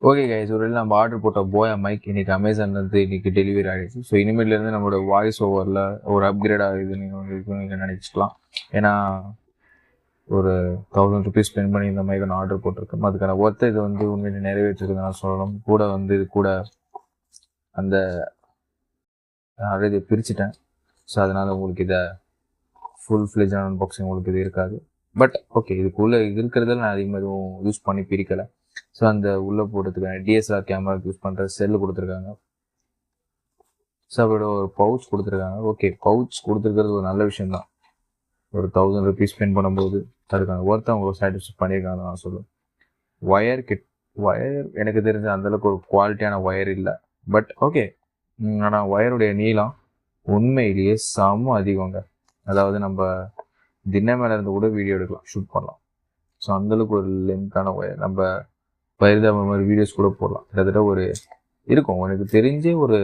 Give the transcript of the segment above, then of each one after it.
Okay guys, ஒரு நம்ம order போட்ட போயா மைக் இன்னைக்கு அமேசான் வந்து இன்னைக்கு டெலிவரி ஆகிடுச்சு. ஸோ இனிமேலேருந்து நம்மளோட வாய்ஸ் ஓவரில் ஒரு அப்கிரேட் ஆகுது நீங்கள் நினச்சிக்கலாம். ஏன்னா ஒரு 1000 rupees ஸ்பெண்ட் பண்ணி இந்த மைக்கை நான் ஆர்டர் போட்டிருக்கேன். அதுக்கான ஒர்த்தை இது வந்து உண்மையிலே நிறைவேற்றிருக்கு நான் சொல்லணும். கூட வந்து இது கூட அந்த இதை பிரிச்சுட்டேன். ஸோ அதனால் உங்களுக்கு இதை ஃபுல் ஃப்ளெஜான அன்பாக்சிங் உங்களுக்கு இது இருக்காது. பட் ஓகே, இதுக்குள்ளே இருக்கிறதில் நான் அதிகமாக எதுவும் யூஸ் பண்ணி பிரிக்கலை. ஸோ அந்த உள்ளே போடுறதுக்கான டிஎஸ்எல்ஆர் கேமராக்கு யூஸ் பண்ணுற செல்லு கொடுத்துருக்காங்க. ஸோ அதோட ஒரு பவுச் கொடுத்துருக்காங்க. ஓகே, பவுச் கொடுத்துருக்கிறது ஒரு நல்ல விஷயம்தான். ஒரு 1000 rupees ஸ்பெண்ட் பண்ணும்போது அதுக்கான ஒர்த்தை அவங்க சாட்டிஸ்ஃபை பண்ணியிருக்காங்க நான் சொல்லுவேன். ஒயர் எனக்கு தெரிஞ்ச அந்தளவுக்கு ஒரு குவாலிட்டியான ஒயர் இல்லை. பட் ஓகே, ஆனால் ஒயருடைய நீளம் உண்மையிலேயே செம்ம அதிகங்க. அதாவது நம்ம தின மேலே இருந்து கூட வீடியோ எடுக்கலாம், ஷூட் பண்ணலாம். ஸோ அந்தளவுக்கு ஒரு லென்த்தான ஒயர். நம்ம பயிர்தாப மாதிரி வீடியோஸ் கூட போடலாம். கிட்டத்தட்ட ஒரு இருக்கும், எனக்கு தெரிஞ்சே ஒரு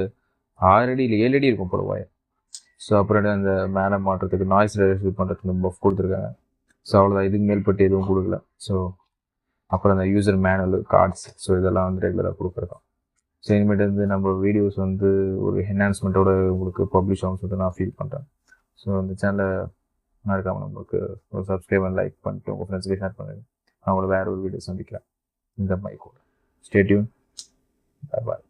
6 அடி இல்லை 7 அடி இருக்கும் போல ஒயர். ஸோ அப்புறம் அந்த மேலே மாட்டுறதுக்கு நாய்ஸ் ரெடியூஸ் பண்ணுறதுக்கு பஃப் கொடுத்துருக்காங்க. ஸோ அவ்வளோதான், இதுக்கு மேல்பட்டு எதுவும் கொடுக்கல. ஸோ அப்புறம் அந்த யூசர் மேனுவல், கார்ட்ஸ், ஸோ இதெல்லாம் வந்து ரெகுலராக கொடுக்குறோம். ஸோ இனிமேட்டு வந்து நம்ம வீடியோஸ் வந்து ஒரு என்ஹான்ஸ்மெண்ட்டோட உங்களுக்கு பப்ளிஷ் ஆகும் சொல்லிட்டு நான் ஃபீல் பண்ணுறேன். ஸோ இந்த சேனலை மறக்காமல் நம்மளுக்கு ஒரு சப்ஸ்கிரைப் அண்ட் லைக் பண்ணிட்டு உங்கள் ஃப்ரெண்ட்ஸுக்கு ஷேர் பண்ணுங்கள். அவங்கள வேறு ஒரு வீடியோ சந்திக்கிறேன் இந்த மைக்கோட. Stay tune. பாய்.